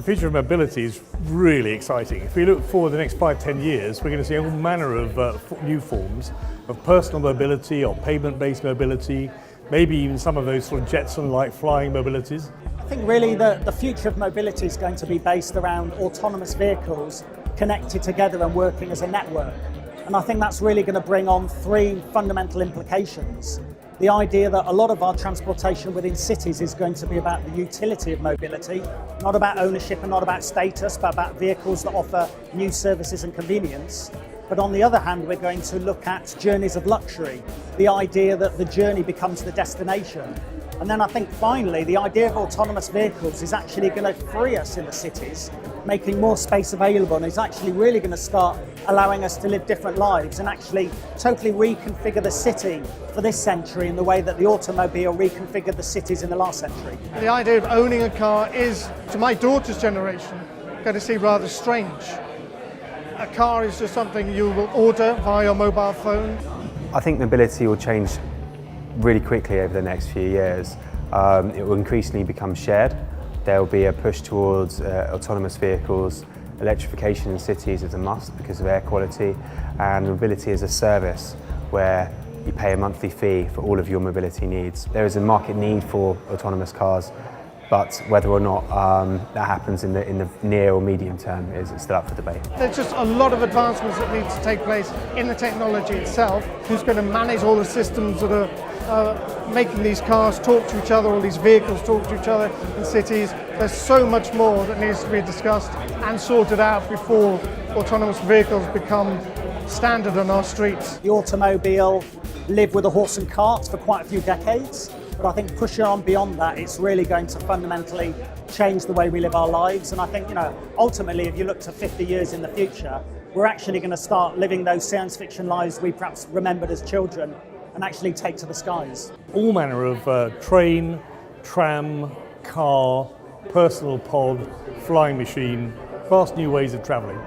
future of mobility is really exciting. If we look forward the next 5-10 years, we're going to see all manner of new forms of personal mobility or pavement-based mobility, maybe even some of those sort of Jetson-like flying mobilities. I think really the future of mobility is going to be based around autonomous vehicles connected together and working as a network. And I think that's really going to bring on three fundamental implications. The idea that a lot of our transportation within cities is going to be about the utility of mobility, not about ownership and not about status, but about vehicles that offer new services and convenience. But on the other hand, we're going to look at journeys of luxury, the idea that the journey becomes the destination. And then I think finally, the idea of autonomous vehicles is actually going to free us in the cities, making more space available, and is actually really going to start allowing us to live different lives and actually totally reconfigure the city for this century in the way that the automobile reconfigured the cities in the last century. The idea of owning a car is, to my daughter's generation, going to seem rather strange. A car is just something you will order via your mobile phone. I think mobility will change really quickly over the next few years. It will increasingly become shared. There will be a push towards autonomous vehicles. Electrification in cities is a must because of air quality, and mobility as a service where you pay a monthly fee for all of your mobility needs. There is a market need for autonomous cars, but whether or not that happens in the near or medium term is still up for debate. There's just a lot of advancements that need to take place in the technology itself. Who's going to manage all the systems that are making these cars talk to each other, all these vehicles talk to each other in cities? There's so much more that needs to be discussed and sorted out before autonomous vehicles become standard on our streets. The automobile lived with a horse and cart for quite a few decades. But I think pushing on beyond that, it's really going to fundamentally change the way we live our lives. And I think, ultimately, if you look to 50 years in the future, we're actually going to start living those science fiction lives we perhaps remembered as children and actually take to the skies. All manner of train, tram, car, personal pod, flying machine, vast new ways of travelling.